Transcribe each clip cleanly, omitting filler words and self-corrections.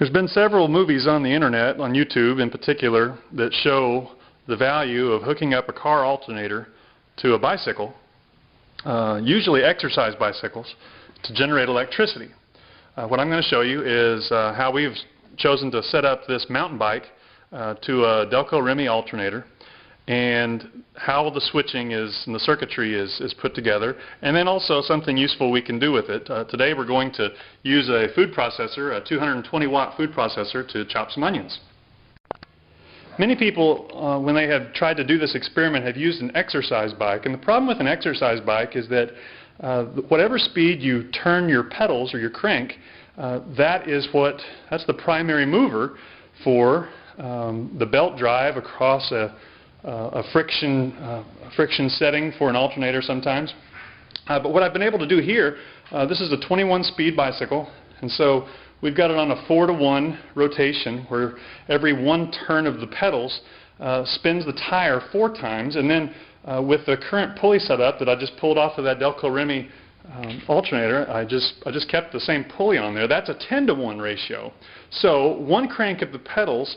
There's been several movies on the internet, on YouTube in particular, that show the value of hooking up a car alternator to a bicycle, usually exercise bicycles, to generate electricity. What I'm going to show you is how we've chosen to set up this mountain bike to a Delco Remy alternator, and how the switching is and the circuitry is put together, and then also something useful we can do with it. Today we're going to use a food processor, a 220 watt food processor, to chop some onions. Many people, when they have tried to do this experiment, have used an exercise bike, and the problem with an exercise bike is that whatever speed you turn your pedals or your crank, that's the primary mover for the belt drive across a friction setting for an alternator sometimes. But what I've been able to do here, this is a 21 speed bicycle, and so we've got it on a 4-to-1 rotation where every one turn of the pedals spins the tire 4 times, and then with the current pulley setup that I just pulled off of that Delco Remy alternator, I just kept the same pulley on there. That's a 10-to-1 ratio. So one crank of the pedals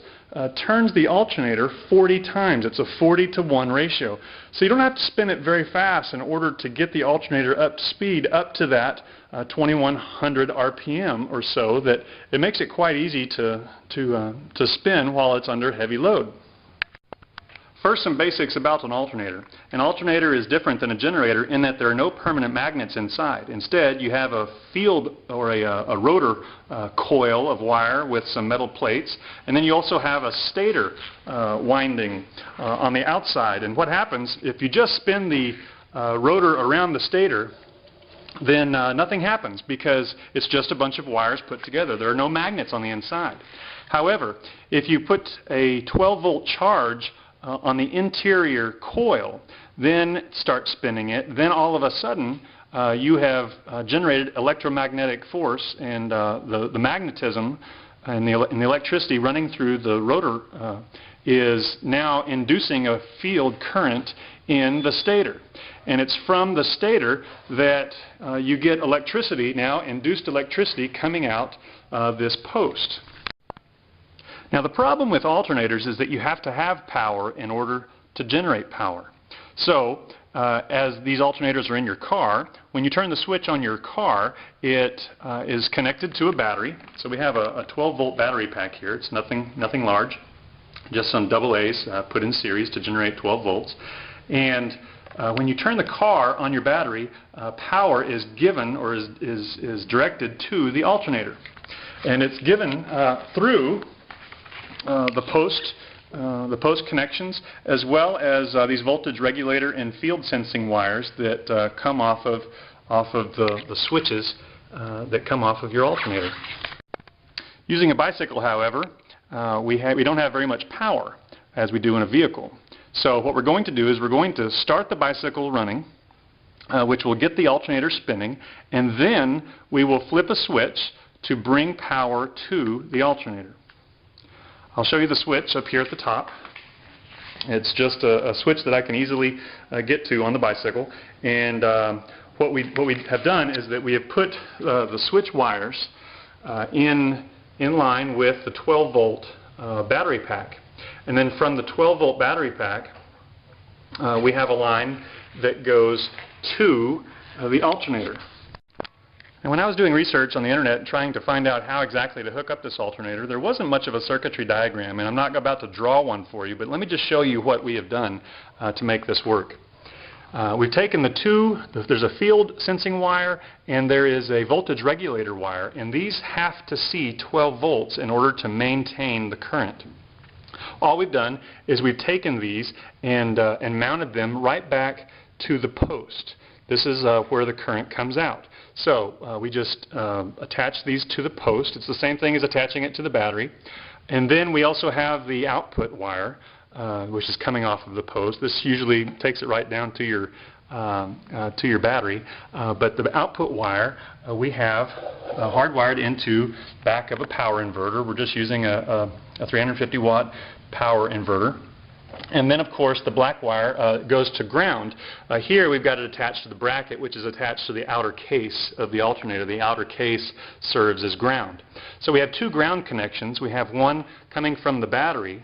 turns the alternator 40 times. It's a 40-to-1 ratio. So you don't have to spin it very fast in order to get the alternator up to speed, up to that 2100 RPM or so, that it makes it quite easy to spin while it's under heavy load. First, some basics about an alternator. An alternator is different than a generator in that there are no permanent magnets inside. Instead, you have a field or a rotor coil of wire with some metal plates, and then you also have a stator winding on the outside. And what happens if you just spin the rotor around the stator, then nothing happens because it's just a bunch of wires put together. There are no magnets on the inside. However, if you put a 12-volt charge on the interior coil, then start spinning it, then all of a sudden you have generated electromagnetic force, and the magnetism and the electricity running through the rotor is now inducing a field current in the stator. And it's from the stator that you get electricity, now induced electricity, coming out this post. Now, the problem with alternators is that you have to have power in order to generate power. So, as these alternators are in your car, when you turn the switch on your car, it is connected to a battery. So we have a 12-volt battery pack here. It's nothing large, just some AA's put in series to generate 12 volts. And when you turn the car on your battery, power is given or is directed to the alternator. And it's given through the post connections, as well as these voltage regulator and field sensing wires that come off of the switches that come off of your alternator. Using a bicycle, however, we don't have very much power as we do in a vehicle. So what we're going to do is we're going to start the bicycle running, which will get the alternator spinning, and then we will flip a switch to bring power to the alternator. I'll show you the switch up here at the top. It's just a switch that I can easily get to on the bicycle. And what we have done is that we have put the switch wires in line with the 12-volt battery pack. And then from the 12-volt battery pack, we have a line that goes to the alternator. And when I was doing research on the internet trying to find out how exactly to hook up this alternator, there wasn't much of a circuitry diagram, and I'm not about to draw one for you, but let me just show you what we have done to make this work. We've taken there's a field sensing wire and there is a voltage regulator wire, and these have to see 12 volts in order to maintain the current. All we've done is we've taken these and mounted them right back to the post. This is where the current comes out. So we just attach these to the post. It's the same thing as attaching it to the battery. And then we also have the output wire, which is coming off of the post. This usually takes it right down to your battery. But the output wire we have hardwired into back of a power inverter. We're just using a 350 watt power inverter. And then, of course, the black wire goes to ground. Here we've got it attached to the bracket, which is attached to the outer case of the alternator. The outer case serves as ground. So we have two ground connections. We have one coming from the battery.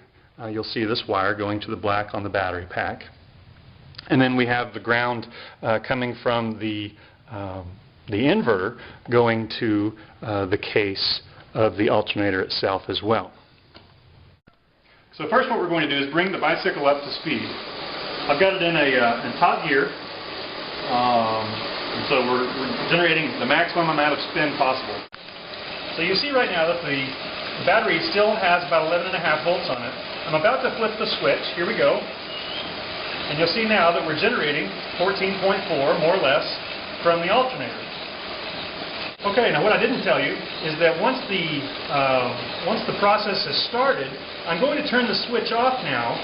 You'll see this wire going to the black on the battery pack. And then we have the ground coming from the inverter going to the case of the alternator itself as well. So first what we're going to do is bring the bicycle up to speed. I've got it in top gear, and so we're generating the maximum amount of spin possible. So you see right now that the battery still has about 11.5 volts on it. I'm about to flip the switch. Here we go. And you'll see now that we're generating 14.4, more or less, from the alternator. Okay, now what I didn't tell you is that once the process has started, I'm going to turn the switch off now.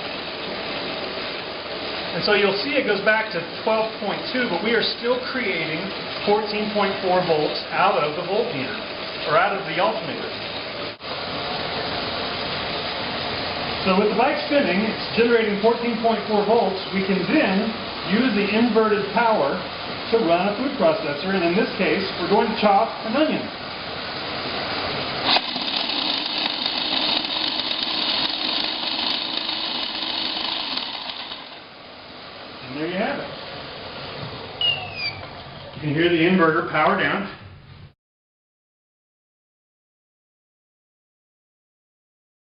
And so you'll see it goes back to 12.2, but we are still creating 14.4 volts out of the voltmeter, or out of the alternator. So with the bike spinning, it's generating 14.4 volts. We can then use the inverted power to run a food processor, and in this case, we're going to chop an onion. And there you have it. You can hear the inverter power down.